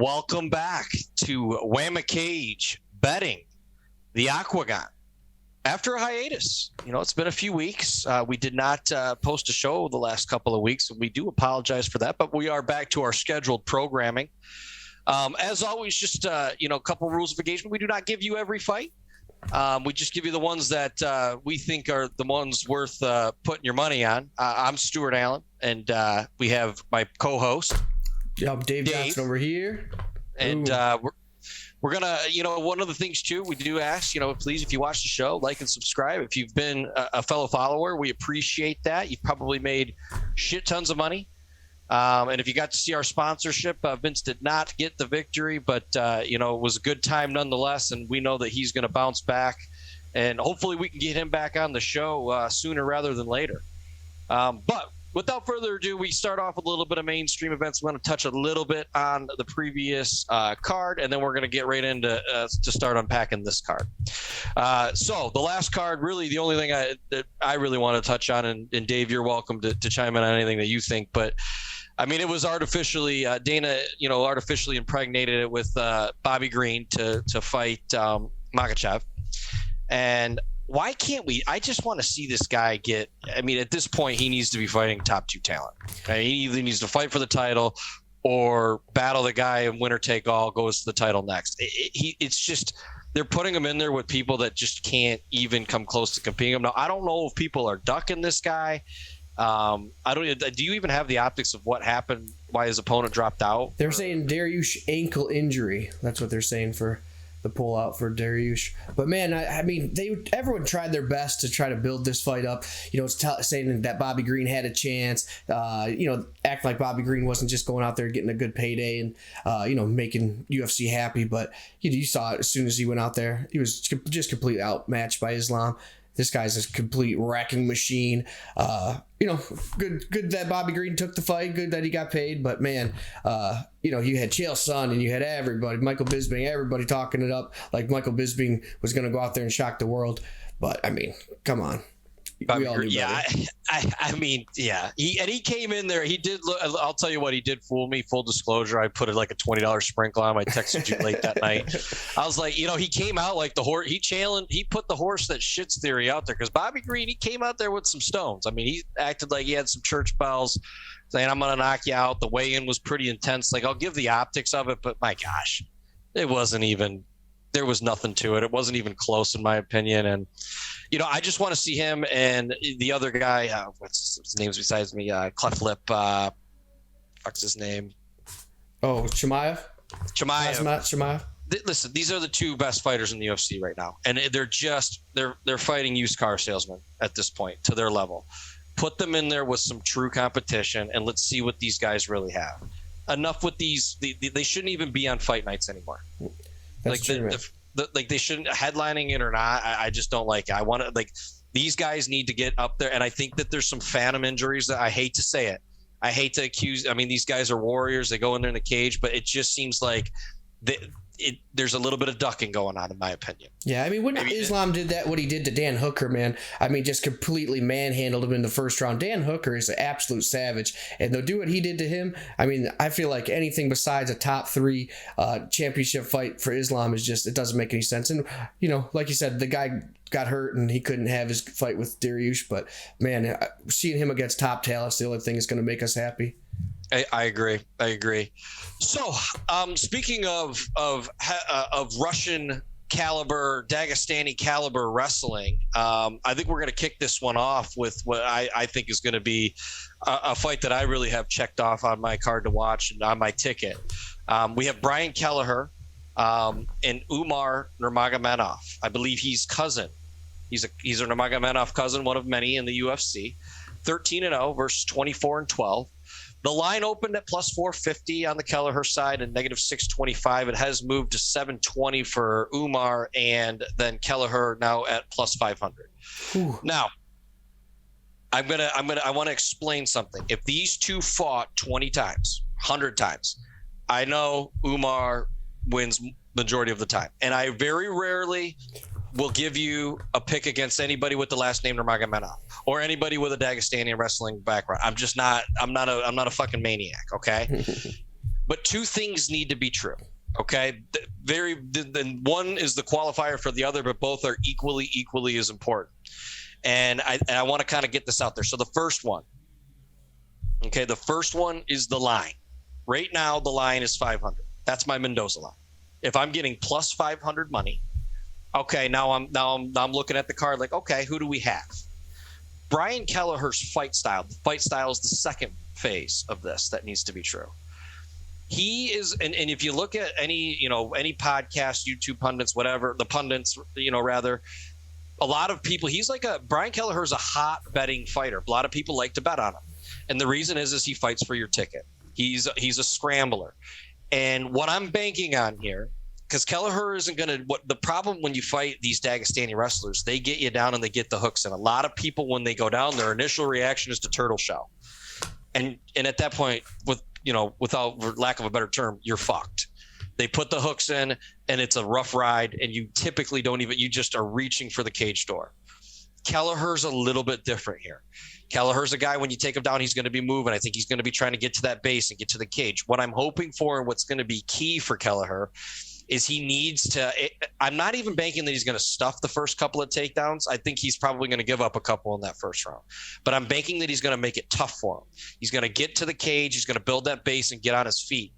Welcome back to Whamma Cage Betting the Aquagon. After a hiatus, it's been a few weeks. We did not post a show the last couple of weeks. We do apologize for that, but we are back to our scheduled programming. As always, just a couple rules of engagement. We do not give you every fight. We just give you the ones that we think are the ones worth putting your money on. I'm Stuart Allen, and we have my co-host. Yeah, I'm Dave Johnson over here. And we're going to, one of the things, too, we do ask, please, if you watch the show, like and subscribe. If you've been a fellow follower, we appreciate that. You've probably made shit tons of money. And if you got to see our sponsorship, Vince did not get the victory, but, it was a good time nonetheless. And we know that he's going to bounce back. And hopefully we can get him back on the show sooner rather than later. But without further ado, we start off with a little bit of mainstream events. We're going to touch a little bit on the previous card, and then we're going to get right into to start unpacking this card. So the last card, really the only thing that I really want to touch on, and Dave, you're welcome to chime in on anything that you think, but I mean, it was artificially Dana, artificially impregnated it with Bobby Green to fight Makhachev. And why can't we? I just want to see this guy get. I mean, at this point, he needs to be fighting top 2 talent. Okay? He either needs to fight for the title or battle the guy and winner take all, goes to the title next. It's just they're putting him in there with people that just can't even come close to competing him. Now, I don't know if people are ducking this guy. I don't. Do you even have the optics of what happened? Why his opponent dropped out? They're saying Dariush ankle injury. That's what they're saying for the pullout for Dariush. But man, I mean, everyone tried their best to try to build this fight up. Saying that Bobby Green had a chance. Acting like Bobby Green wasn't just going out there getting a good payday and making UFC happy. But you saw it as soon as he went out there. He was just completely outmatched by Islam. This guy's a complete wrecking machine. Good that Bobby Green took the fight. Good that he got paid. But man, you had Chael Sonnen and you had everybody, Michael Bisping, everybody talking it up like Michael Bisping was going to go out there and shock the world. But I mean, come on. Bobby Green, yeah, I mean, yeah. He came in there. He did. I'll tell you what, he did fool me. Full disclosure, I put like a $20 sprinkle on. I texted you late that night. I was like, he came out like the horse. He put the horse that shits theory out there because Bobby Green, he came out there with some stones. I mean, he acted like he had some church bells, saying I'm gonna knock you out. The weigh-in was pretty intense. Like I'll give the optics of it, but my gosh, it wasn't even. There was nothing to it. It wasn't even close, in my opinion. And I just want to see him and the other guy. What's his name besides me? Cleft Lip. What's his name? Oh, Chimaev. Chimaev. Listen, these are the 2 best fighters in the UFC right now, and they're fighting used car salesmen at this point to their level. Put them in there with some true competition, and let's see what these guys really have. Enough with these. They shouldn't even be on fight nights anymore. That's true, they shouldn't headlining it or not. I just don't like it. I want to these guys need to get up there. And I think that there's some phantom injuries that I hate to say it. I hate to accuse. I mean, these guys are warriors. They go in there in the cage, but it just seems like there's a little bit of ducking going on, in my opinion. Yeah, I mean, when Islam did that, what he did to Dan Hooker, man, I mean, just completely manhandled him in the first round. Dan Hooker is an absolute savage, and they'll do what he did to him. I mean, I feel like anything besides a top 3 championship fight for Islam is just, it doesn't make any sense. And, like you said, the guy got hurt and he couldn't have his fight with Dariush, but man, seeing him against top talent is the only thing that's going to make us happy. I agree. So, speaking of Russian caliber, Dagestani caliber wrestling, I think we're going to kick this one off with what I think is going to be a fight that I really have checked off on my card to watch and on my ticket. We have Brian Kelleher and Umar Nurmagomedov. I believe he's cousin. He's a Nurmagomedov cousin, one of many in the UFC. 13-0 versus 24-12. The line opened at plus 450 on the Kelleher side and negative 625. It has moved to 720 for Umar, and then Kelleher now at plus 500. Ooh. Now, I want to explain something. If these two fought 20 times, 100 times, I know Umar wins majority of the time, and I very rarely will give you a pick against anybody with the last name Nurmagomedov or anybody with a Dagestani wrestling background. I'm not a fucking maniac, okay? but two things need to be true. Okay, then one is the qualifier for the other, but both are equally as important. And I want to kind of get this out there. So the first one is the line. Right now, the line is 500. That's my Mendoza line. If I'm getting plus 500 money, okay, now I'm looking at the card like, okay, who do we have? Brian Kelleher's fight style. The fight style is the second phase of this that needs to be true. He is, and if you look at any podcast, YouTube pundits, whatever, the pundits, rather, a lot of people, Brian Kelleher is a hot betting fighter. A lot of people like to bet on him. And the reason is he fights for your ticket. He's a scrambler. And what I'm banking on here, because Kelleher isn't going to, what the problem when you fight these Dagestani wrestlers, they get you down and they get the hooks in. A lot of people, when they go down, their initial reaction is to turtle shell. And at that point, without lack of a better term, you're fucked. They put the hooks in and it's a rough ride, and you typically you just are reaching for the cage door. Kelleher's a little bit different here. Kelleher's a guy, when you take him down, he's going to be moving. I think he's going to be trying to get to that base and get to the cage. What I'm hoping for and what's going to be key for Kelleher is he needs to – I'm not even banking that he's going to stuff the first couple of takedowns. I think he's probably going to give up a couple in that first round. But I'm banking that he's going to make it tough for him. He's going to get to the cage. He's going to build that base and get on his feet.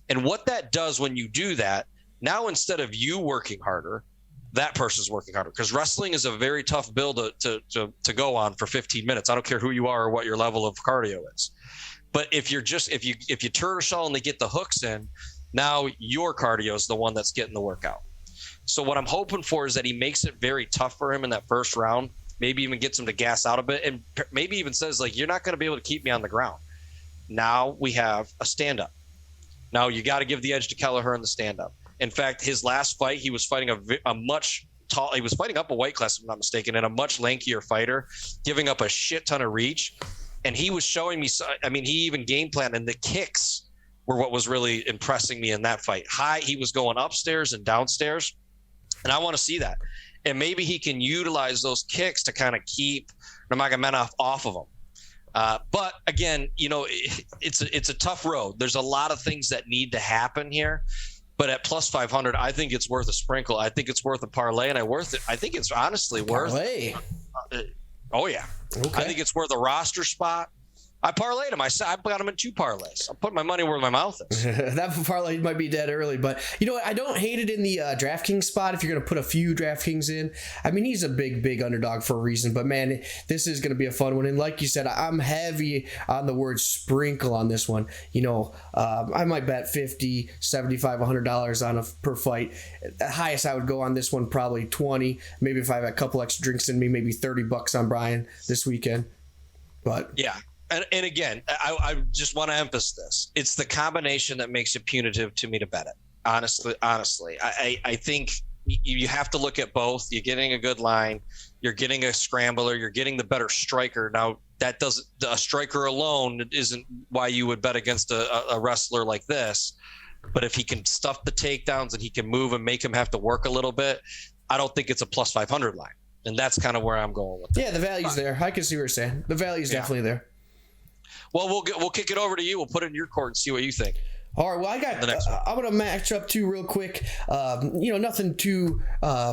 And what that does when you do that, now instead of you working harder, that person's working harder, because wrestling is a very tough build to go on for 15 minutes. I don't care who you are or what your level of cardio is. But if you turn a shell and they get the hooks in, now your cardio is the one that's getting the workout. So what I'm hoping for is that he makes it very tough for him in that first round, maybe even gets him to gas out a bit, and maybe even says, like, you're not going to be able to keep me on the ground. Now we have a stand-up. Now you got to give the edge to Kelleher in the stand-up. In fact, his last fight, he was fighting he was fighting up a weight class, if I'm not mistaken, and a much lankier fighter, giving up a shit ton of reach. And he was showing me, he even game planned, and the kicks were what was really impressing me in that fight. He was going upstairs and downstairs, and I want to see that. And maybe he can utilize those kicks to kind of keep Nurmagomedov off of him. But again, it's a tough road. There's a lot of things that need to happen here. But at plus 500, I think it's worth a sprinkle. I think it's worth a parlay, and I think it's honestly worth. Parlay. Oh yeah. Okay. I think it's worth a roster spot. I parlayed him. I got him in 2 parlays. I'm putting my money where my mouth is. That parlay might be dead early, but you know what? I don't hate it in the DraftKings spot if you're going to put a few DraftKings in. I mean, he's a big underdog for a reason, but man, this is going to be a fun one. And like you said, I'm heavy on the word sprinkle on this one. I might bet $50, $75, $100 on a per fight. The highest I would go on this one, probably 20. Maybe if I have a couple extra drinks in me, maybe $30 on Brian this weekend. But yeah. And again, I just want to emphasize this. It's the combination that makes it punitive to me to bet it. Honestly, I think you have to look at both. You're getting a good line. You're getting a scrambler. You're getting the better striker. Now, a striker alone isn't why you would bet against a wrestler like this. But if he can stuff the takedowns and he can move and make him have to work a little bit, I don't think it's a plus 500 line. And that's kind of where I'm going with it. Yeah, the value's there. I can see what you're saying. The value's definitely there. Well, we'll kick it over to you. We'll put it in your court and see what you think. All right. Well, I'm going to match up 2 real quick. Nothing too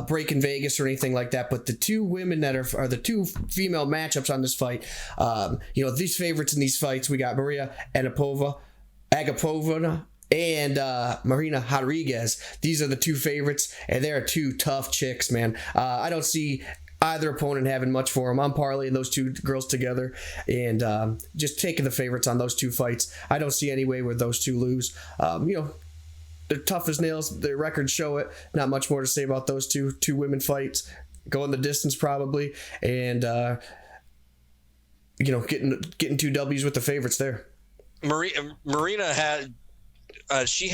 breaking Vegas or anything like that, but the 2 women that are the 2 female matchups on this fight. These favorites in these fights, we got Mariya Agapova, and Marina Rodriguez. These are the 2 favorites, and they're 2 tough chicks, man. I don't see either opponent having much for them. I'm parlaying those 2 girls together and just taking the favorites on those 2 fights. I don't see any way where those 2 lose. They're tough as nails. Their records show it. Not much more to say about those 2 women fights. Going the distance probably, and getting 2 W's with the favorites there. Marina had. She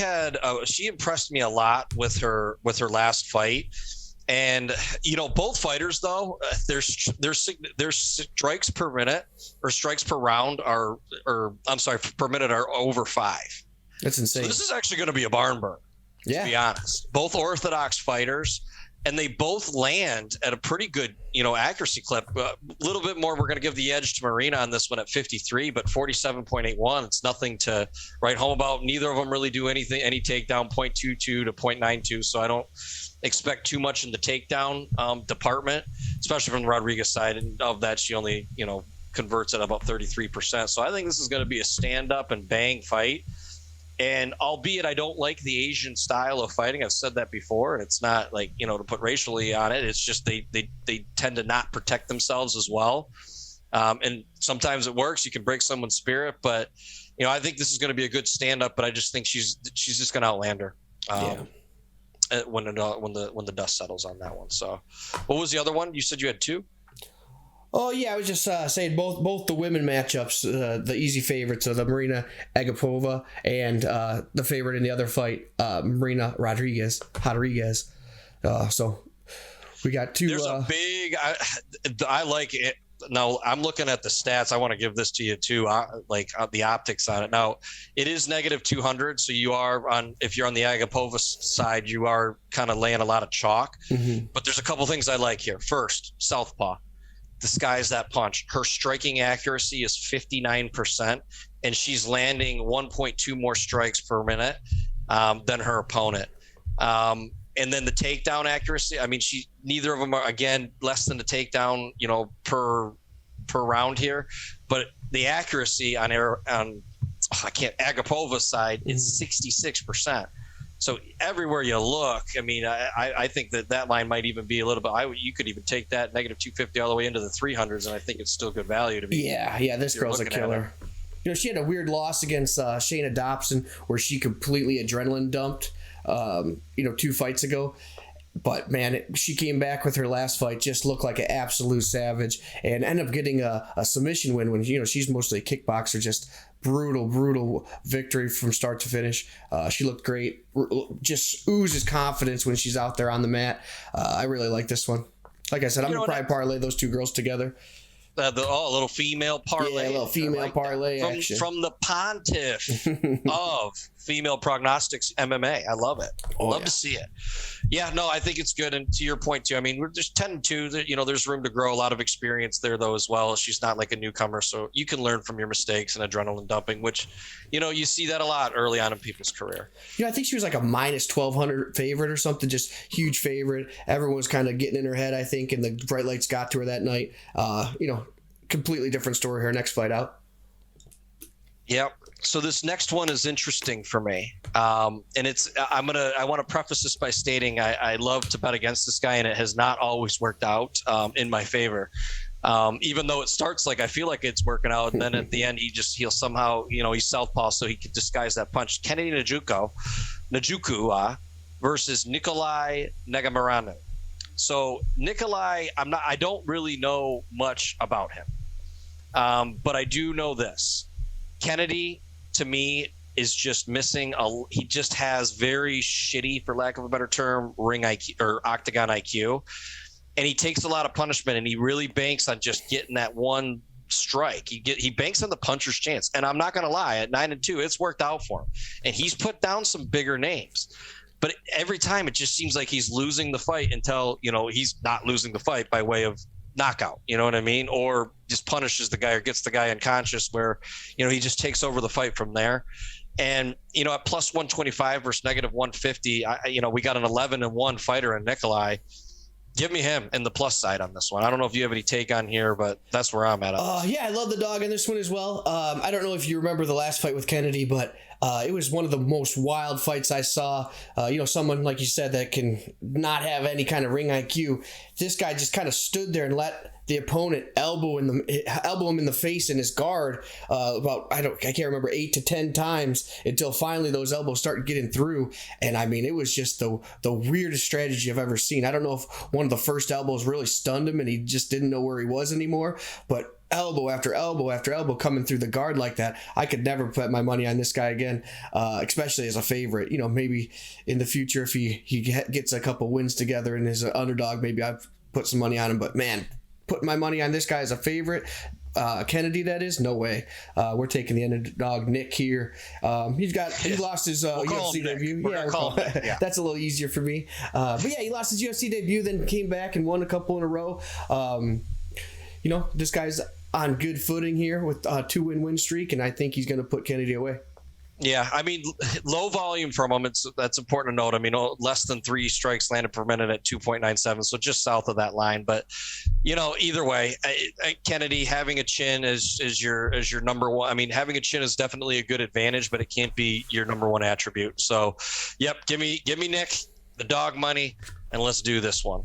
impressed me a lot with her last fight. And both fighters though, their strikes per minute or strikes per round per minute are over 5. That's insane. So this is actually going to be a barn burner. Yeah. To be honest, both orthodox fighters, and they both land at a pretty good, accuracy clip. A little bit more, we're going to give the edge to Marina on this one at 53, but 47.81. It's nothing to write home about. Neither of them really do any takedown, 0.22 to 0.92. So I don't expect too much in the takedown department, especially from the Rodriguez side. And of that, she only, converts at about 33%. So I think this is going to be a stand up and bang fight. And albeit I don't like the Asian style of fighting, I've said that before, and it's not like, to put racially on it. It's just they tend to not protect themselves as well. And sometimes it works. You can break someone's spirit, but I think this is going to be a good stand up. But I just think she's just going to outland her when the dust settles on that one. So, what was the other one? You said you had two. Oh yeah, I was just saying both the women matchups, the easy favorites are the Marina Agapova and the favorite in the other fight, Marina Rodriguez. So we got two. There's a big. I like it. Now I'm looking at the stats. I want to give this to you too. The optics on it. Now it is negative 200, so you are on. If you're on the Agapova side, you are kind of laying a lot of chalk. Mm-hmm. But there's a couple things I like here. First, southpaw. Disguise that punch. Her striking accuracy is 59%, and she's landing 1.2 more strikes per minute than her opponent. And then the takedown accuracy. I mean, neither of them are, again, less than the takedown, per round here. But the accuracy on Agapova's side is 66%. So everywhere you look, I mean, I think that line might even be a little bit. You could even take that negative 250 all the way into the 300s, and I think it's still good value to me. Yeah, this girl's a killer. She had a weird loss against Shayna Dobson where she completely adrenaline dumped, 2 fights ago. But, man, she came back with her last fight, just looked like an absolute savage, and ended up getting a submission win when, she's mostly a kickboxer, just brutal victory from start to finish. She looked great, just oozes confidence when she's out there on the mat. I really like this one. Like I said, I'm going to probably parlay those two girls together. A little female parlay. Yeah, a little female parlay action. From the pontiff of female prognostics MMA. I love it. Love to see it. Yeah, no, I think it's good. And to your point, too, I mean, we're just 10-2. There's room to grow. A lot of experience there, though, as well. She's not like a newcomer, so you can learn from your mistakes and adrenaline dumping, which, you see that a lot early on in people's career. I think she was like a minus 1,200 favorite or something, just huge favorite. Everyone was kind of getting in her head, I think, and the bright lights got to her that night. Completely different story her next fight out. Yep. So this next one is interesting for me. And I want to preface this by stating I love to bet against this guy, and it has not always worked out in my favor. Even though it starts like I feel like it's working out, and then at the end he'll somehow, he's southpaw, so he can disguise that punch. Kennedy Nzechukwu versus Nicolae Negumereanu. So Nicolae, I don't really know much about him, but I do know this: Kennedy, to me, is just missing he just has very shitty, for lack of a better term, ring IQ or octagon IQ, and he takes a lot of punishment, and he really banks on just getting that one strike. He banks on the puncher's chance, and I'm not going to lie, at 9-2, it's worked out for him, and he's put down some bigger names. But every time it just seems like he's losing the fight until, he's not losing the fight by way of knockout, you know what I mean? Or just punishes the guy or gets the guy unconscious where, he just takes over the fight from there. And, at plus 125 versus negative 150, we got an 11-1 fighter in Nicolae. Give me him in the plus side on this one. I don't know if you have any take on here, but that's where I'm at. Yeah, I love the dog in this one as well. I don't know if you remember the last fight with Kennedy, but it was one of the most wild fights I saw. Someone, like you said, that can not have any kind of ring IQ. This guy just kind of stood there and let the opponent elbow him in the face in his guard I can't remember 8 to 10 times until finally those elbows started getting through. And I mean, it was just the weirdest strategy I've ever seen. I don't know if one of the first elbows really stunned him and he just didn't know where he was anymore, but elbow after elbow after elbow coming through the guard like that, I could never put my money on this guy again, especially as a favorite. Maybe in the future if he gets a couple wins together and is an underdog, maybe I've put some money on him. But man, putting my money on this guy as a favorite, Kennedy, that is, no way. We're taking the underdog Nick here. He lost his UFC debut. That's a little easier for me. But yeah, he lost his UFC debut, then came back and won a couple in a row. This guy's on good footing here with a 2-win streak, and I think he's going to put Kennedy away. Yeah, I mean, low volume from him. That's important to note. I mean, less than 3 strikes landed per minute at 2.97, so just south of that line. But either way, Kennedy having a chin is your number one. I mean, having a chin is definitely a good advantage, but it can't be your number one attribute. So, yep, give me Nick the dog money, and let's do this one.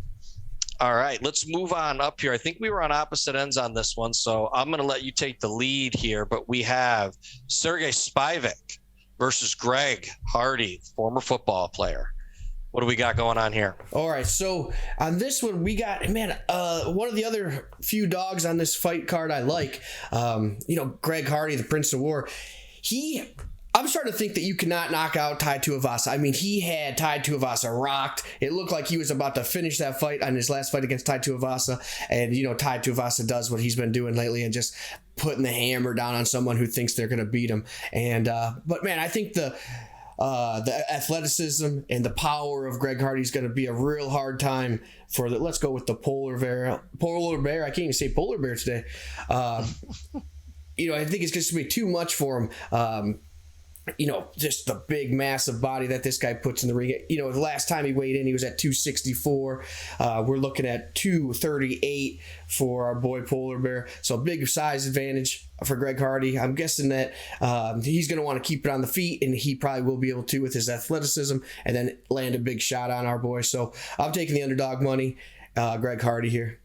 All right, let's move on up here. I think we were on opposite ends on this one, so I'm going to let you take the lead here. But we have Sergey Spivak versus Greg Hardy, former football player. What do we got going on here? All right, so on this one, we got, one of the other few dogs on this fight card I like. Greg Hardy, the Prince of War. I'm starting to think that you cannot knock out Tai Tuivasa. I mean, he had Tai Tuivasa rocked. It looked like he was about to finish that fight on his last fight against Tai Tuivasa. And, Tai Tuivasa does what he's been doing lately and just putting the hammer down on someone who thinks they're going to beat him. And, but man, I think the athleticism and the power of Greg Hardy is going to be a real hard time for let's go with the polar bear. I can't even say polar bear today. I think it's just going to be too much for him. Just the big, massive body that this guy puts in the ring. The last time he weighed in, he was at 264. We're looking at 238 for our boy Polar Bear. So a big size advantage for Greg Hardy. I'm guessing that he's going to want to keep it on the feet, and he probably will be able to with his athleticism and then land a big shot on our boy. So I'm taking the underdog money, Greg Hardy here.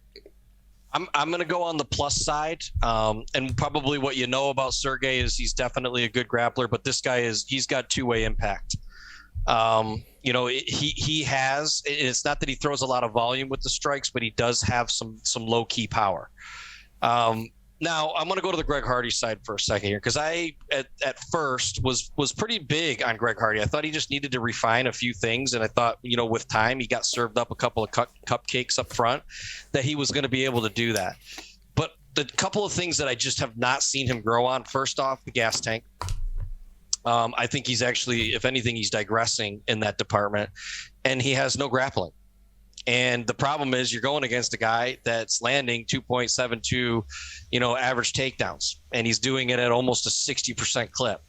I'm going to go on the plus side, and probably what about Sergey is he's definitely a good grappler, but this guy he's got two-way impact. He has. It's not that he throws a lot of volume with the strikes, but he does have some low-key power. Now, I'm going to go to the Greg Hardy side for a second here, because I, at first, was pretty big on Greg Hardy. I thought he just needed to refine a few things, and I thought, with time, he got served up a couple of cupcakes up front, that he was going to be able to do that. But the couple of things that I just have not seen him grow on, first off, the gas tank. I think he's actually, if anything, he's digressing in that department, and he has no grappling. And the problem is you're going against a guy that's landing 2.72, average takedowns, and he's doing it at almost a 60% clip.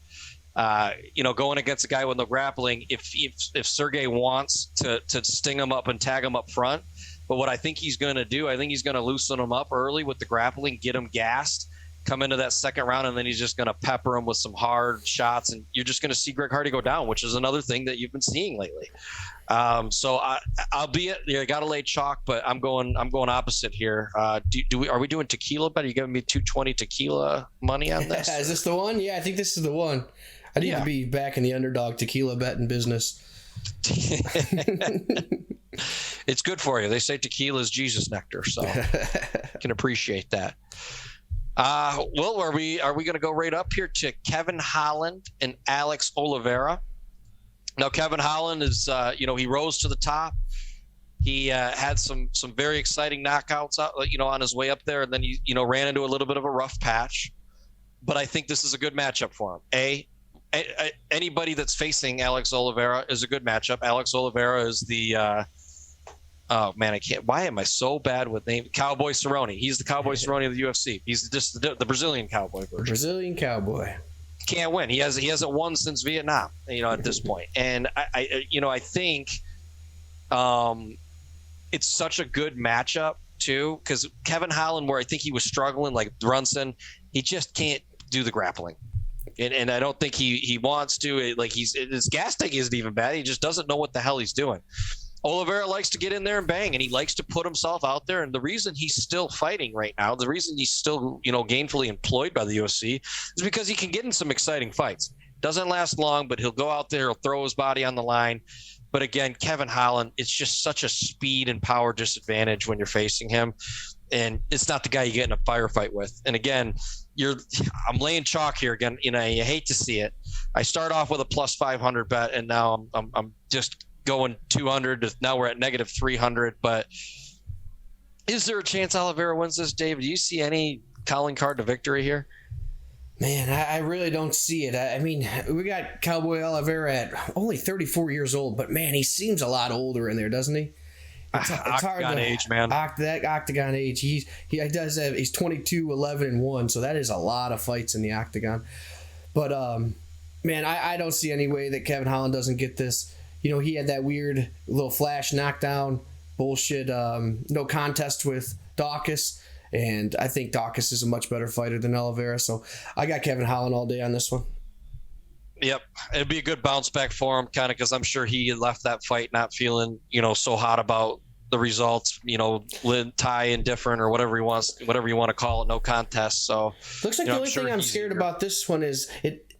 Going against a guy with no grappling, if Sergey wants to sting him up and tag him up front, but what I think he's going to do, I think he's going to loosen him up early with the grappling, get him gassed, come into that second round, and then he's just going to pepper him with some hard shots, and you're just going to see Greg Hardy go down, which is another thing that you've been seeing lately. So albeit I got to lay chalk, but I'm going opposite here. Are we doing tequila bet? Are you giving me 220 tequila money on this? Is this the one? Yeah, I think this is the one. I need to be back in the underdog tequila betting business. It's good for you. They say tequila is Jesus nectar, so I can appreciate that. Well, are we going to go right up here to Kevin Holland and Alex Oliveira? Now, Kevin Holland is, he rose to the top. He had some very exciting knockouts, on his way up there, and then he, ran into a little bit of a rough patch. But I think this is a good matchup for him. Anybody that's facing Alex Oliveira is a good matchup. Alex Oliveira is the oh man, I can't. Why am I so bad with name? Cowboy Cerrone. He's the Cowboy Cerrone of the UFC. He's just the Brazilian cowboy version. Brazilian cowboy. Can't win. He hasn't won since Vietnam. At this point, and I think it's such a good matchup too, because Kevin Holland, where I think he was struggling, like Brunson, he just can't do the grappling. And I don't think he wants to. Like his gas tank isn't even bad. He just doesn't know what the hell he's doing. Oliveira likes to get in there and bang, and he likes to put himself out there. And the reason he's still fighting right now, the reason he's still gainfully employed by the UFC, is because he can get in some exciting fights. Doesn't last long, but he'll go out there, he'll throw his body on the line. But again, Kevin Holland, it's just such a speed and power disadvantage when you're facing him. And it's not the guy you get in a firefight with. And again, I'm laying chalk here again. You hate to see it. I start off with a plus 500 bet, and now I'm just going 200 to now we're at negative 300. But is there a chance Oliveira wins this, David? Do you see any calling card to victory here? Man, I really don't see it. I mean, we got Cowboy Oliveira at only 34 years old, but man, he seems a lot older in there, doesn't he? It's Octagon hard to, age, man. That Octagon age. He does have. He's 22, 11, and 1, so that is a lot of fights in the Octagon. But man, I don't see any way that Kevin Holland doesn't get this. You know, he had that weird little flash knockdown bullshit, no contest with Dawkins. And I think Dawkins is a much better fighter than Oliveira. So I got Kevin Holland all day on this one. Yep. It'd be a good bounce back for him, kind of, because I'm sure he left that fight not feeling, so hot about the results, tie indifferent or whatever you want to call it, no contest. So looks like the only thing I'm scared about this one is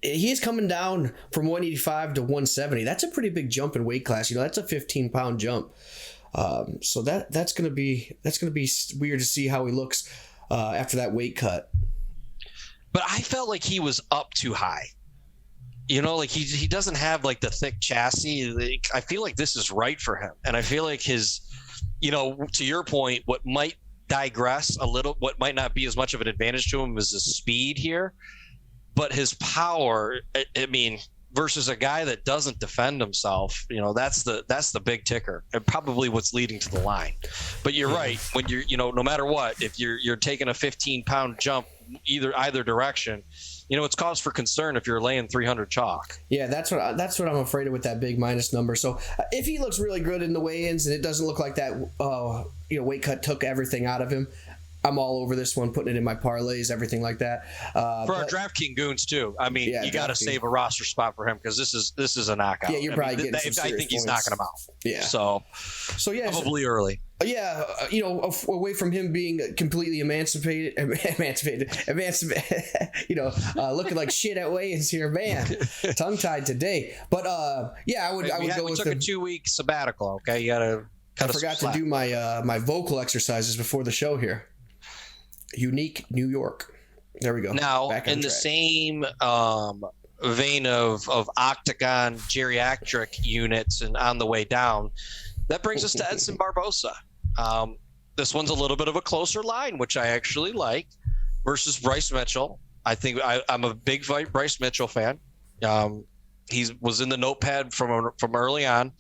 he's coming down from 185 to 170. That's a pretty big jump in weight class. That's a 15-pound jump. So that's gonna be weird to see how he looks after that weight cut. But I felt like he was up too high. Like he doesn't have like the thick chassis. I feel like this is right for him, and I feel like his, to your point, what might digress a little, what might not be as much of an advantage to him is his speed here, but his power. I mean, versus a guy that doesn't defend himself, that's the big ticker and probably what's leading to the line. But you're right, when you're, no matter what, if you're taking a 15-pound jump either direction, it's cause for concern if you're laying 300 chalk. Yeah, that's what I'm afraid of with that big minus number. So if he looks really good in the weigh-ins and it doesn't look like that, weight cut took everything out of him, I'm all over this one, putting it in my parlays, everything like that. For our DraftKings goons too. I mean, you got to save a roster spot for him because this is a knockout. Yeah, you're probably getting some serious I think he's points. knocking him out. Yeah. So yeah, probably early. Yeah, away from him being completely emancipated, looking like shit at weigh-ins here, man, tongue-tied today. But I would go with. We took a 2-week sabbatical. Okay, you gotta. I forgot to do my vocal exercises before the show here. Unique New York. There we go. Now, in the same vein of octagon geriatric units and on the way down, that brings us to Edson Barbosa. This one's a little bit of a closer line, which I actually like, versus Bryce Mitchell. I think I'm a big Bryce Mitchell fan. He was in the notepad from early on.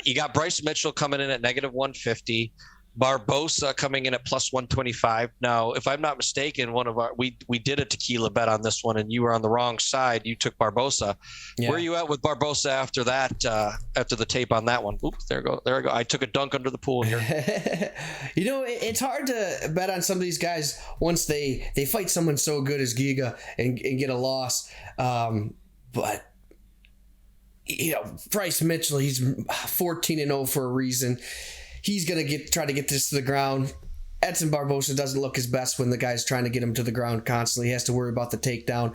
You got Bryce Mitchell coming in at -150. Barbosa coming in at +125. Now, if I'm not mistaken, we did a tequila bet on this one, and you were on the wrong side. You took Barbosa. Yeah. Where are you at with Barbosa after that? After the tape on that one? Oops, there I go. I took a dunk under the pool here. It's hard to bet on some of these guys once they fight someone so good as Giga and get a loss. But Bryce Mitchell, he's 14-0 for a reason. He's going to try to get this to the ground. Edson Barbosa doesn't look his best when the guy's trying to get him to the ground constantly. He has to worry about the takedown.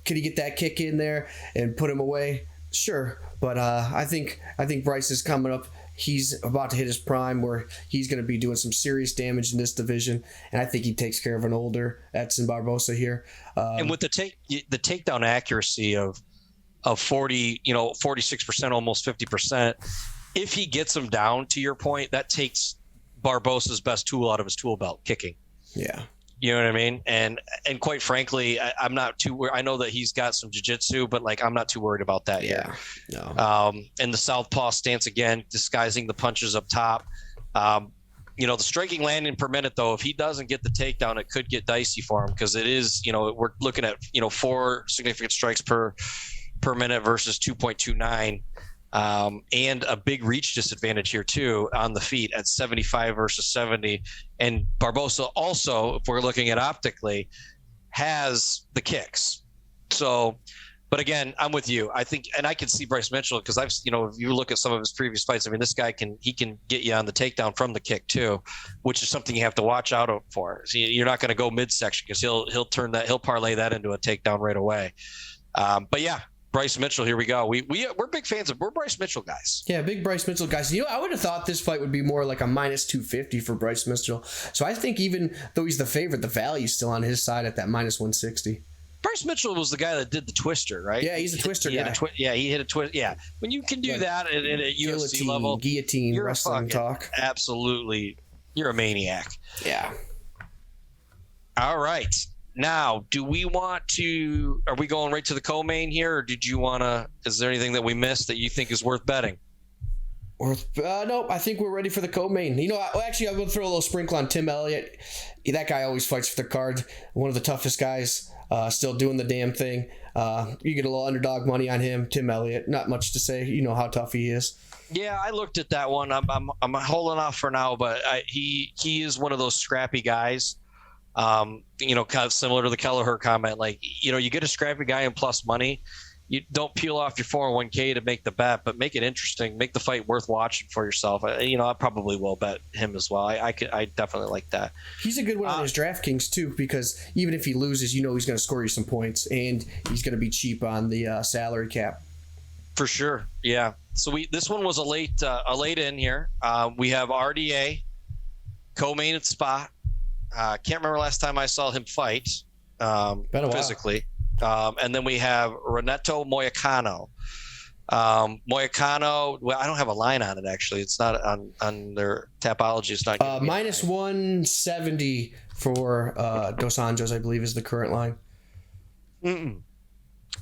Could he get that kick in there and put him away? Sure. But I think Bryce is coming up. He's about to hit his prime where he's going to be doing some serious damage in this division. And I think he takes care of an older Edson Barbosa here. And with the takedown accuracy of 46%, almost 50%, if he gets him down, to your point, that takes Barbosa's best tool out of his tool belt, kicking. Yeah. You know what I mean? And quite frankly, I'm not too. I know that he's got some jiu-jitsu, but I'm not too worried about that yet. No. And the southpaw stance again, disguising the punches up top. The striking landing per minute, though, if he doesn't get the takedown, it could get dicey for him because it is. We're looking at 4 significant strikes per minute versus 2.29. And a big reach disadvantage here too on the feet at 75 versus 70. And Barbosa also, if we're looking at optically, has the kicks. So, but again, I'm with you. I think, and I can see Bryce Mitchell because if you look at some of his previous fights, I mean, this guy can get you on the takedown from the kick too, which is something you have to watch out for. So you're not going to go midsection because he'll parlay that into a takedown right away. But yeah. Bryce Mitchell, here we go. We're big fans we're Bryce Mitchell guys. Yeah, big Bryce Mitchell guys. I would have thought this fight would be more like a -250 for Bryce Mitchell. So I think even though he's the favorite, the value's still on his side at that -160. Bryce Mitchell was the guy that did the twister, right? Yeah, he's a twister guy. He hit a twist. Yeah, when you can do that at UFC level, guillotine, wrestling talk. Absolutely, you're a maniac. Yeah. All right. Now, do we want to? Are we going right to the co-main here, or did you want to? Is there anything that we missed that you think is worth betting? No, I think we're ready for the co-main. Actually, I'm going to throw a little sprinkle on Tim Elliott. That guy always fights for the card. One of the toughest guys, still doing the damn thing. You get a little underdog money on him. Tim Elliott, not much to say. You know how tough he is. Yeah, I looked at that one. I'm holding off for now, but he is one of those scrappy guys. Kind of similar to the Kelleher comment. Like, you get a scrappy guy and plus money. You don't peel off your 401k to make the bet, but make it interesting, make the fight worth watching for yourself. I probably will bet him as well. I definitely like that. He's a good one on his DraftKings too, because even if he loses, he's going to score you some points, and he's going to be cheap on the salary cap. For sure, yeah. So this one was a late in here. We have RDA co-main at spot. Can't remember last time I saw him fight physically. And then we have Renato Moicano. Moicano, well, I don't have a line on it, actually. It's not on their Tapology. It's not minus 170 for Dos Anjos, I believe, is the current line.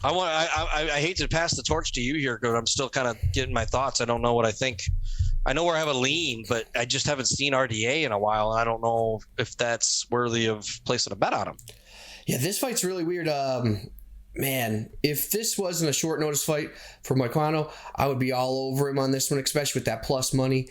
I hate to pass the torch to you here, but I'm still kind of getting my thoughts. I don't know what I think. I know where I have a lean, but I just haven't seen RDA in a while, and I don't know if that's worthy of placing a bet on him. Yeah, this fight's really weird. Man, if this wasn't a short notice fight for Moicano, I would be all over him on this one, especially with that plus money.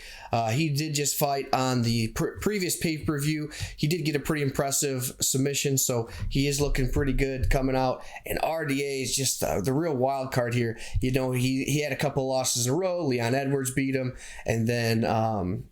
He did just fight on the previous pay-per-view. He did get a pretty impressive submission, so he is looking pretty good coming out. And RDA is just the real wild card here. He had a couple losses in a row. Leon Edwards beat him, and then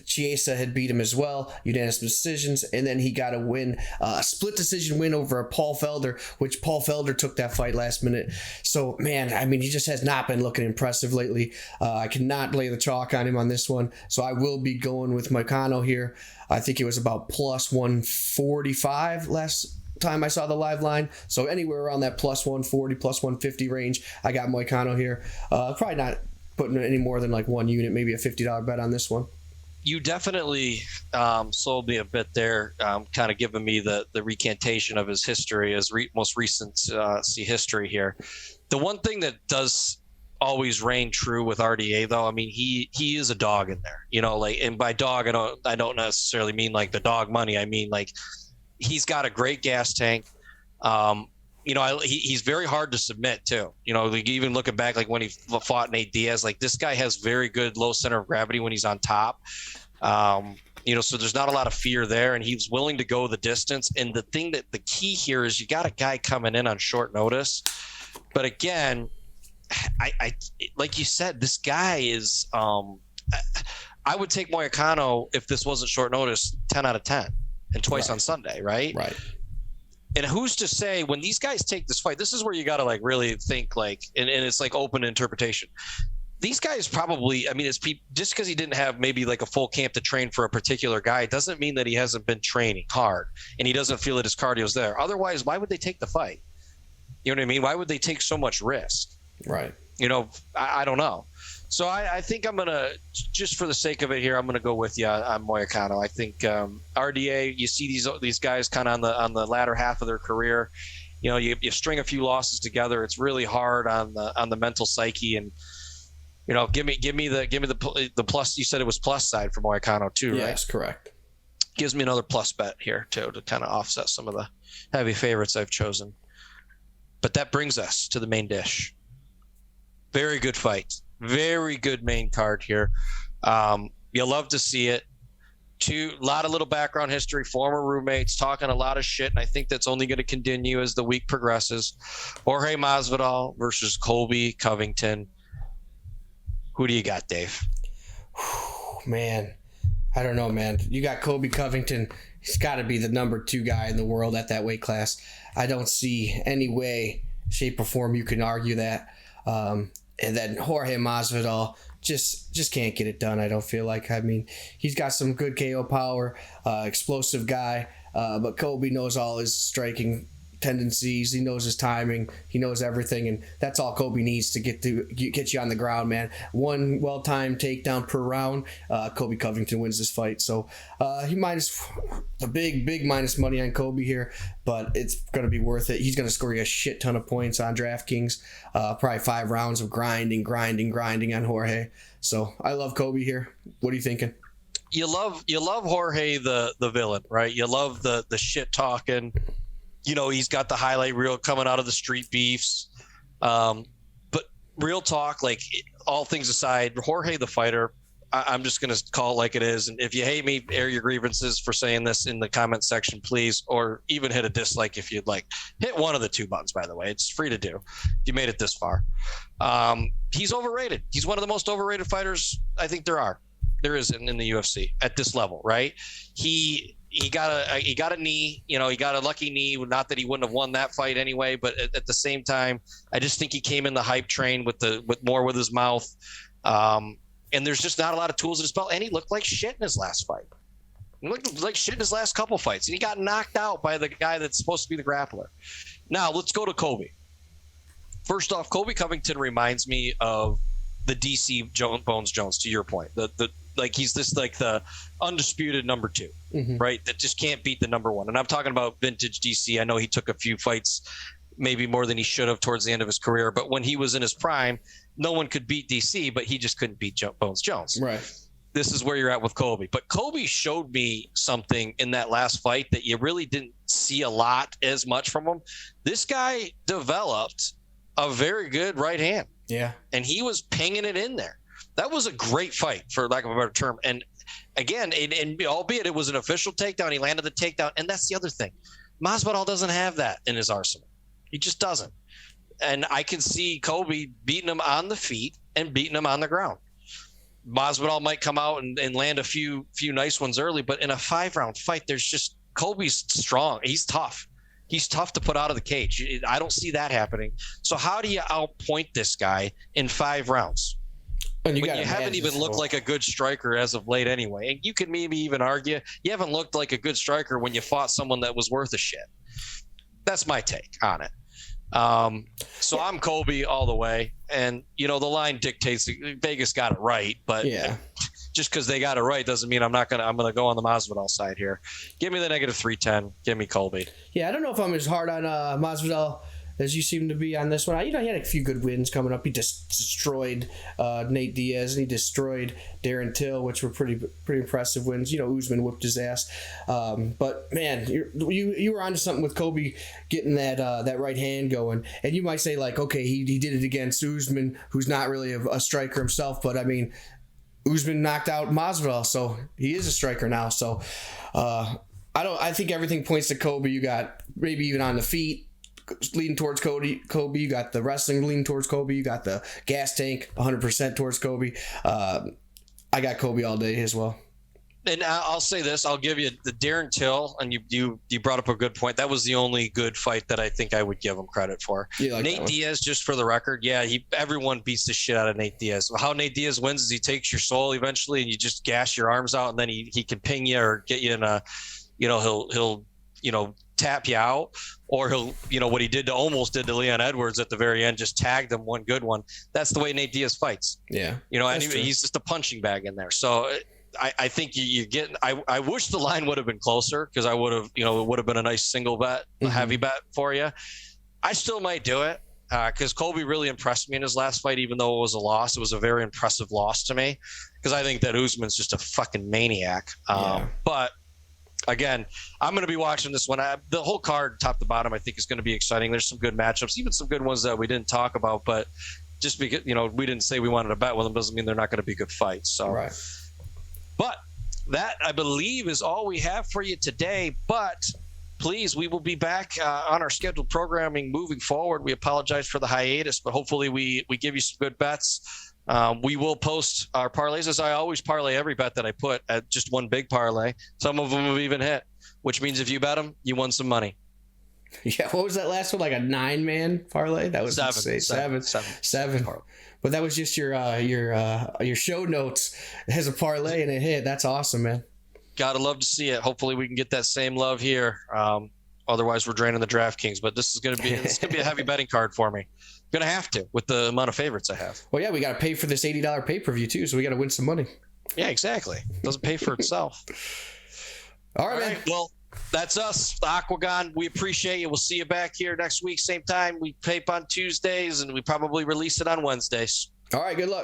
Chiesa had beat him as well, unanimous decisions, and then he got a split decision win over Paul Felder, which Paul Felder took that fight last minute. So, man, he just has not been looking impressive lately. I cannot lay the chalk on him on this one, so I will be going with Moicano here. I think it was about plus 145 last time I saw the live line, so anywhere around that plus 140, plus 150 range, I got Moicano here. Probably not putting any more than like one unit, maybe a $50 bet on this one. You definitely sold me a bit there, kind of giving me the recantation of his history, his most recent history here. The one thing that does always reign true with RDA, though, he is a dog in there, and by dog, I don't necessarily mean like the dog money. I mean, like, he's got a great gas tank. He's very hard to submit too. Even looking back, like when he fought Nate Diaz, like this guy has very good low center of gravity when he's on top. So there's not a lot of fear there, and he's willing to go the distance. And the key here is you got a guy coming in on short notice. But again, I like you said, this guy is. I would take Moicano if this wasn't short notice, 10 out of 10, and twice on Sunday, right? Right. And who's to say when these guys take this fight, this is where you got to like really think like, and it's like open interpretation. These guys probably, just because he didn't have maybe like a full camp to train for a particular guy doesn't mean that he hasn't been training hard and he doesn't feel that his cardio's there. Otherwise, why would they take the fight? You know what I mean? Why would they take so much risk? Right. I don't know. So I think I'm going to, just for the sake of it here, I'm going to go with you on Moicano. I think RDA, you see these guys kind of on the latter half of their career. You string a few losses together. It's really hard on the mental psyche, and give me the plus. You said it was plus side for Moicano too, right? Yes, correct. Gives me another plus bet here too to kind of offset some of the heavy favorites I've chosen. But that brings us to the main dish. Very good fight. Very good main card here. You love to see it. A lot of little background history, former roommates talking a lot of shit, and I think that's only going to continue as the week progresses. Jorge Masvidal versus Colby Covington. Who do you got, Dave? Man, I don't know, man. You got Colby Covington. He's got to be the number 2 guy in the world at that weight class. I don't see any way, shape, or form you can argue that. And then Jorge Masvidal just can't get it done, I don't feel like. He's got some good KO power, explosive guy, but Colby knows all his striking tendencies. He knows his timing. He knows everything, and that's all Colby needs to get you on the ground, man. One well-timed takedown per round. Colby Covington wins this fight, so he minus the big minus money on Colby here, but it's going to be worth it. He's going to score you a shit ton of points on DraftKings. Probably 5 rounds of grinding on Jorge. So I love Colby here. What are you thinking? You love Jorge the villain, right? You love the shit talking. He's got the highlight reel coming out of the street beefs. But real talk, like all things aside, Jorge the fighter, I'm just going to call it like it is. And if you hate me, air your grievances for saying this in the comment section, please, or even hit a dislike if you'd like. Hit one of the 2 buttons, by the way. It's free to do if you made it this far. He's overrated. He's one of the most overrated fighters I think there is in the UFC at this level, right? He got a knee, he got a lucky knee. Not that he wouldn't have won that fight anyway, but at the same time, I just think he came in the hype train with more with his mouth. And there's just not a lot of tools in his belt. And he looked like shit in his last fight. He looked like shit in his last couple fights. And he got knocked out by the guy that's supposed to be the grappler. Now let's go to Colby. First off, Colby Covington reminds me of the DC Bones Jones, to your point. He's the undisputed number 2, right? That just can't beat the number 1. And I'm talking about vintage DC. I know he took a few fights, maybe more than he should have towards the end of his career. But when he was in his prime, no one could beat DC, but he just couldn't beat Bones Jones. Right. This is where you're at with Colby. But Colby showed me something in that last fight that you really didn't see a lot as much from him. This guy developed a very good right hand. Yeah. And he was pinging it in there. That was a great fight, for lack of a better term. And again, and albeit it was an official takedown, he landed the takedown. And that's the other thing. Masvidal doesn't have that in his arsenal. He just doesn't. And I can see Colby beating him on the feet and beating him on the ground. Masvidal might come out and land a few nice ones early, but in a 5-round fight, Colby's strong. He's tough. He's tough to put out of the cage. I don't see that happening. So how do you outpoint this guy in 5 rounds? And you haven't even looked like a good striker as of late anyway. And you can maybe even argue you haven't looked like a good striker when you fought someone that was worth a shit. That's my take on it. So I'm Colby all the way. And, the line dictates Vegas got it right. But just because they got it right doesn't mean I'm going to go on the Masvidal side here. Give me the -310. Give me Colby. Yeah, I don't know if I'm as hard on Masvidal as you seem to be on this one. He had a few good wins coming up. He just destroyed Nate Diaz, and he destroyed Darren Till, which were pretty impressive wins. Usman whooped his ass. But man, you were onto something with Colby getting that right hand going. And you might say okay, he did it against Usman, who's not really a striker himself. But I mean, Usman knocked out Masvidal, so he is a striker now. So I think everything points to Colby. You got maybe even on the feet leading towards Colby. You got the wrestling leaning towards Colby. You got the gas tank 100% towards Colby. I got Colby all day as well. And I'll say this, I'll give you the Darren Till, and you brought up a good point. That was the only good fight that I think I would give him credit for. Nate Diaz, just for the record, everyone beats the shit out of Nate Diaz. How Nate Diaz wins is he takes your soul eventually, and you just gash your arms out, and then he can ping you or get you in a, he'll tap you out, or he'll, what he almost did to Leon Edwards at the very end, just tagged him one good one. That's the way Nate Diaz fights. Yeah. He's just a punching bag in there. So I think you get, I wish the line would have been closer, because I would have, it would have been a nice single bet, a heavy bet for you. I still might do it, because Colby really impressed me in his last fight, even though it was a loss. It was a very impressive loss to me, because I think that Usman's just a fucking maniac. But again, I'm going to be watching this one. The whole card, top to bottom, I think is going to be exciting. There's some good matchups, even some good ones that we didn't talk about. But just because we didn't say we wanted to bet with them doesn't mean they're not going to be good fights. So, right. But that, I believe, is all we have for you today. But please, we will be back on our scheduled programming moving forward. We apologize for the hiatus, but hopefully we give you some good bets. We will post our parlays, as I always parlay every bet that I put at just one big parlay. Some of them have even hit, which means if you bet them, you won some money. Yeah, what was that last one? Like a 9-man parlay? That was seven. But that was just your show notes as a parlay, and it hit. That's awesome, man. Gotta love to see it. Hopefully we can get that same love here. Otherwise, we're draining the DraftKings. But this is gonna be a heavy betting card for me. Gonna have to with the amount of favorites I have. Well, yeah, we got to pay for this $80 pay-per-view too, so we got to win some money. Yeah, exactly. Doesn't pay for itself. All right, man. Well, that's us, the Aquagon. We appreciate you. We'll see you back here next week, same time. We tape on Tuesdays, and we probably release it on Wednesdays. All right, good luck.